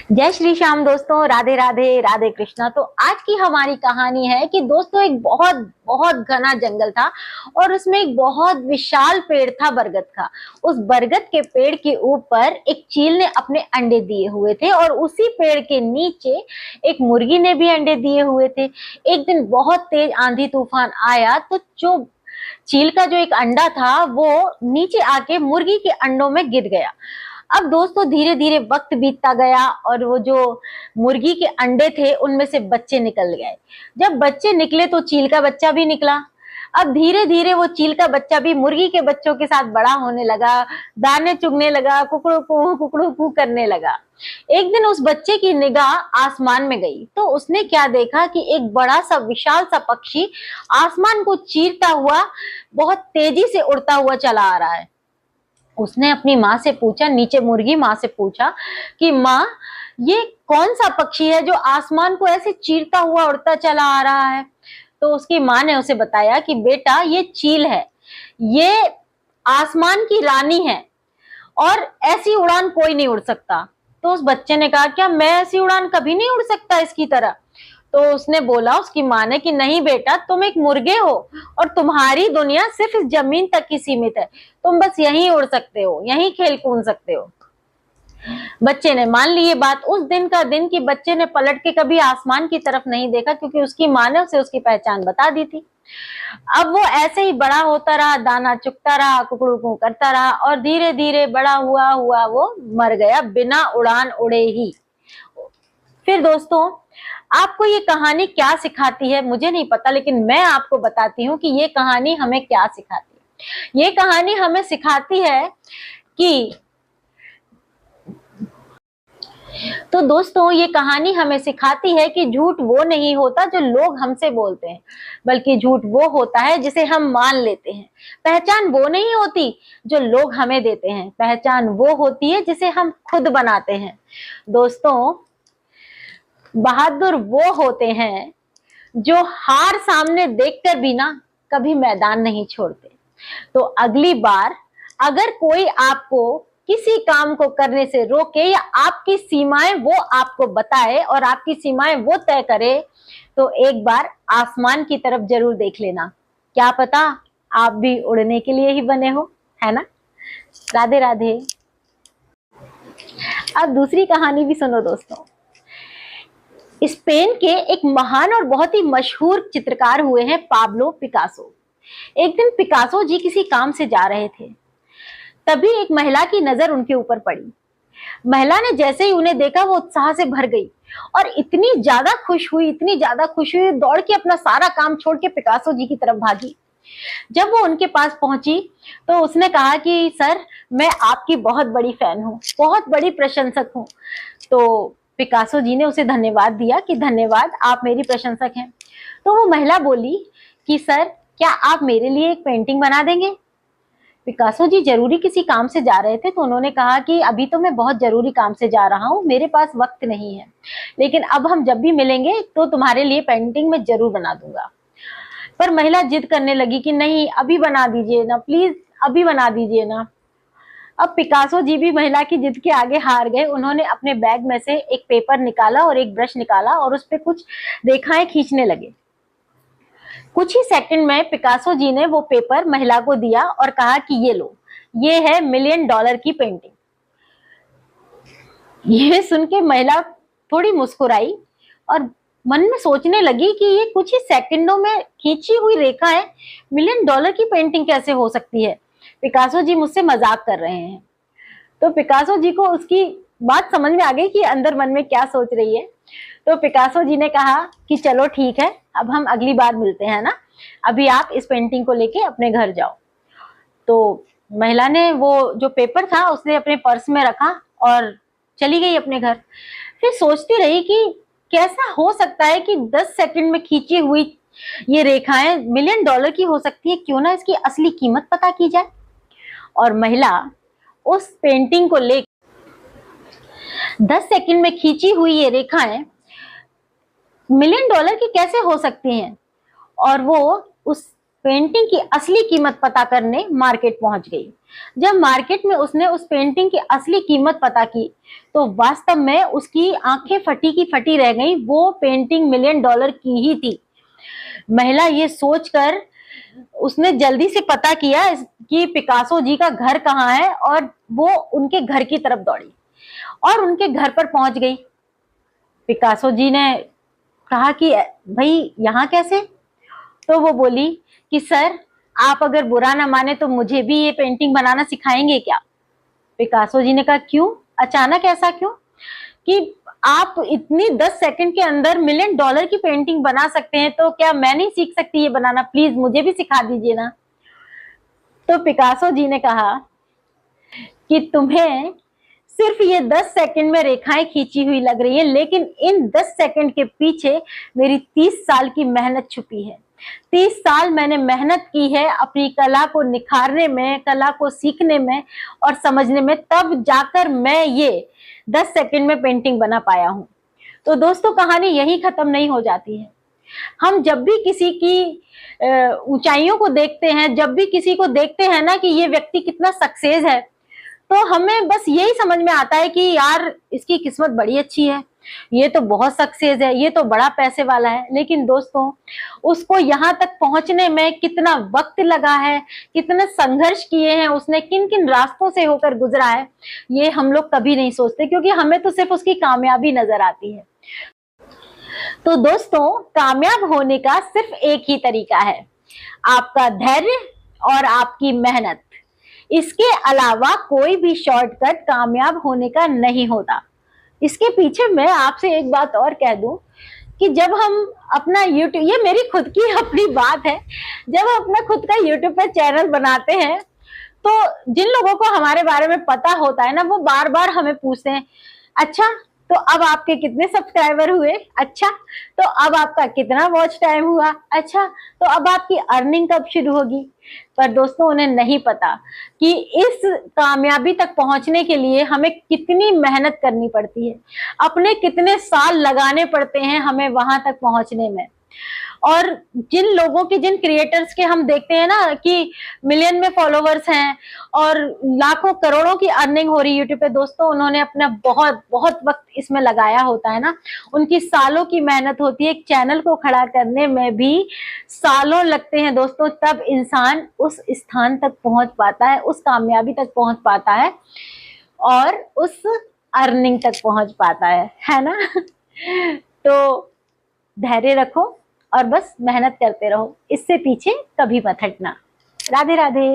जय श्री श्याम दोस्तों, राधे राधे राधे कृष्णा। तो आज की हमारी कहानी है कि दोस्तों एक बहुत बहुत घना जंगल था और उसमें एक बहुत विशाल पेड़ था बरगद का। उस बरगद के पेड़ के ऊपर एक चील ने अपने अंडे दिए हुए थे और उसी पेड़ के नीचे एक मुर्गी ने भी अंडे दिए हुए थे। एक दिन बहुत तेज आंधी तूफान आया तो जो चील का जो एक अंडा था वो नीचे आके मुर्गी के अंडों में गिर गया। अब दोस्तों धीरे धीरे वक्त बीतता गया और वो जो मुर्गी के अंडे थे उनमें से बच्चे निकल गए। जब बच्चे निकले तो चील का बच्चा भी निकला। अब धीरे धीरे वो चील का बच्चा भी मुर्गी के बच्चों के साथ बड़ा होने लगा, दाने चुगने लगा, कुकड़ू कू करने लगा। एक दिन उस बच्चे की निगाह आसमान में गई तो उसने क्या देखा कि एक बड़ा सा विशाल सा पक्षी आसमान को चीरता हुआ बहुत तेजी से उड़ता हुआ चला आ रहा है। उसने अपनी माँ से पूछा, नीचे मुर्गी माँ से पूछा कि माँ, ये कौन सा पक्षी है जो आसमान को ऐसे चीरता हुआ उड़ता चला आ रहा है? तो उसकी माँ ने उसे बताया कि बेटा ये चील है, ये आसमान की रानी है और ऐसी उड़ान कोई नहीं उड़ सकता। तो उस बच्चे ने कहा, क्या मैं ऐसी उड़ान कभी नहीं उड़ सकता इसकी तरह? तो उसने बोला, उसकी माँ ने, कि नहीं बेटा, तुम एक मुर्गे हो और तुम्हारी दुनिया सिर्फ इस जमीन तक ही सीमित है। तुम बस यहीं उड़ सकते हो, यहीं खेल कूद सकते हो। बच्चे ने मान ली ये बात। उस दिन का दिन कि बच्चे ने पलट के कभी आसमान की तरफ नहीं देखा क्योंकि उसकी माँ ने उसे उसकी पहचान बता दी थी। अब वो ऐसे ही बड़ा होता रहा, दाना चुगता रहा, कुकड़ू कू करता रहा और धीरे धीरे बड़ा हुआ हुआ वो मर गया बिना उड़ान उड़े ही। फिर दोस्तों, आपको ये कहानी क्या सिखाती है मुझे नहीं पता, लेकिन मैं आपको बताती हूँ कि ये कहानी हमें क्या सिखाती है। ये कहानी हमें सिखाती है कि तो दोस्तों ये कहानी हमें सिखाती है कि झूठ वो नहीं होता जो लोग हमसे बोलते हैं, बल्कि झूठ वो होता है जिसे हम मान लेते हैं। पहचान वो नहीं होती जो लोग हमें देते हैं, पहचान वो होती है जिसे हम खुद बनाते हैं। दोस्तों, बहादुर वो होते हैं जो हार सामने देखकर भी ना कभी मैदान नहीं छोड़ते। तो अगली बार अगर कोई आपको किसी काम को करने से रोके या आपकी सीमाएं वो आपको बताए और आपकी सीमाएं वो तय करे, तो एक बार आसमान की तरफ जरूर देख लेना। क्या पता आप भी उड़ने के लिए ही बने हो, है ना? राधे राधे। अब दूसरी कहानी भी सुनो दोस्तों। स्पेन के एक महान और बहुत ही मशहूर चित्रकार हुए हैं पाब्लो पिकासो। एक दिन पिकासो जी किसी काम से जा रहे थे, तभी एक महिला की नजर उनके ऊपर पड़ी। महिला ने जैसे ही उन्हें देखा वो उत्साह से भर गई और इतनी ज्यादा खुश हुई, इतनी ज्यादा खुश हुई, दौड़ के अपना सारा काम छोड़ के पिकासो जी की तरफ भागी। जब वो उनके पास पहुंची तो उसने कहा कि सर, मैं आपकी बहुत बड़ी फैन हूँ, बहुत बड़ी प्रशंसक हूँ। तो पिकासो जी ने उसे धन्यवाद दिया कि धन्यवाद, आप मेरी प्रशंसक हैं। तो वो महिला बोली कि सर, क्या आप मेरे लिए एक पेंटिंग बना देंगे? पिकासो जी जरूरी किसी काम से जा रहे थे तो उन्होंने कहा कि अभी तो मैं बहुत जरूरी काम से जा रहा हूँ, मेरे पास वक्त नहीं है, लेकिन अब हम जब भी मिलेंगे तो तुम्हारे लिए पेंटिंग मैं जरूर बना दूंगा। पर महिला जिद करने लगी कि नहीं, अभी बना दीजिए ना, प्लीज अभी बना दीजिए ना। अब पिकासो जी भी महिला की जिद के आगे हार गए। उन्होंने अपने बैग में से एक पेपर निकाला और एक ब्रश निकाला और उस पर कुछ रेखाएं खींचने लगे। कुछ ही सेकंड में पिकासो जी ने वो पेपर महिला को दिया और कहा कि ये लो, ये है $1,000,000 की पेंटिंग। ये सुन के महिला थोड़ी मुस्कुराई और मन में सोचने लगी कि ये कुछ ही सेकंडों में खींची हुई रेखा है, $1,000,000 की पेंटिंग कैसे हो सकती है? पिकासो जी मुझसे मजाक कर रहे हैं। तो पिकासो जी को उसकी बात समझ में आ गई कि अंदर मन में क्या सोच रही है। तो पिकासो जी ने कहा कि चलो ठीक है, अब हम अगली बार मिलते हैं ना, अभी आप इस पेंटिंग को लेके अपने घर जाओ। तो महिला ने वो जो पेपर था उसने अपने पर्स में रखा और चली गई अपने घर। फिर सोचती रही कि कैसा हो सकता है कि 10 सेकंड में खींची हुई ये रेखाएं $1,000,000 की हो सकती है, क्यों ना इसकी असली कीमत पता की जाए। और महिला उस पेंटिंग को ले 10 सेकंड में खींची हुई ये रेखाएं $1,000,000 की कैसे हो सकती हैं, और वो उस पेंटिंग की असली कीमत पता करने मार्केट पहुंच गई। जब मार्केट में उसने उस पेंटिंग की असली कीमत पता की तो वास्तव में उसकी आंखें फटी की फटी रह गईं। वो पेंटिंग $1,000,000 की ही थी। महिला ये सोचकर उसने जल्दी से पता किया कि पिकासो जी का घर कहाँ है और वो उनके घर की तरफ दौड़ी और उनके घर पर पहुंच गई। पिकासो जी ने कहा कि भाई यहाँ कैसे? तो वो बोली कि सर, आप अगर बुरा ना माने तो मुझे भी ये पेंटिंग बनाना सिखाएंगे क्या? पिकासो जी ने कहा क्यों? अचानक ऐसा क्यों कि आप इतनी 10 सेकंड के अंदर $1,000,000 की पेंटिंग बना सकते हैं, तो क्या मैं नहीं सीख सकती ये बनाना? प्लीज मुझे भी सिखा दीजिए ना। तो पिकासो जी ने कहा कि तुम्हें सिर्फ ये 10 सेकंड में रेखाएं खींची हुई लग रही है, लेकिन इन 10 सेकंड के पीछे मेरी 30 साल की मेहनत छुपी है। 30 साल मैंने मेहनत की है अपनी कला को निखारने में, कला को सीखने में और समझने में, तब जाकर मैं ये 10 सेकंड में पेंटिंग बना पाया हूं। तो दोस्तों, कहानी यही खत्म नहीं हो जाती है। हम जब भी किसी की ऊंचाइयों को देखते हैं, जब भी किसी को देखते हैं ना कि ये व्यक्ति कितना सक्सेस है, तो हमें बस यही समझ में आता है कि यार इसकी किस्मत बड़ी अच्छी है, ये तो बहुत सक्सेस है, ये तो बड़ा पैसे वाला है। लेकिन दोस्तों, उसको यहाँ तक पहुंचने में कितना वक्त लगा है, कितने संघर्ष किए हैं उसने, किन किन रास्तों से होकर गुजरा है, ये हम लोग कभी नहीं सोचते, क्योंकि हमें तो सिर्फ उसकी कामयाबी नजर आती है। तो दोस्तों, कामयाब होने का सिर्फ एक ही तरीका है, आपका धैर्य और आपकी मेहनत। इसके अलावा कोई भी शॉर्टकट कामयाब होने का नहीं होता। इसके पीछे मैं आपसे एक बात और कह दूं कि जब हम अपना YouTube, ये मेरी खुद की अपनी बात है, जब हम अपना खुद का YouTube पे चैनल बनाते हैं तो जिन लोगों को हमारे बारे में पता होता है ना, वो बार बार हमें पूछते हैं, अच्छा तो अब आपके कितने सब्सक्राइबर हुए? अच्छा तो अब आपका कितना वॉच टाइम हुआ? अच्छा तो अब आपकी अर्निंग कब शुरू होगी? पर दोस्तों, उन्हें नहीं पता कि इस कामयाबी तक पहुंचने के लिए हमें कितनी मेहनत करनी पड़ती है, अपने कितने साल लगाने पड़ते हैं हमें वहां तक पहुंचने में। और जिन लोगों की, जिन क्रिएटर्स के हम देखते हैं ना कि मिलियन में फॉलोवर्स हैं और लाखों करोड़ों की अर्निंग हो रही है यूट्यूब पे, दोस्तों उन्होंने अपना बहुत बहुत वक्त इसमें लगाया होता है ना, उनकी सालों की मेहनत होती है। एक चैनल को खड़ा करने में भी सालों लगते हैं दोस्तों, तब इंसान उस स्थान तक पहुंच पाता है, उस कामयाबी तक पहुंच पाता है और उस अर्निंग तक पहुंच पाता है ना। तो धैर्य रखो और बस मेहनत करते रहो, इससे पीछे कभी मत हटना। राधे राधे।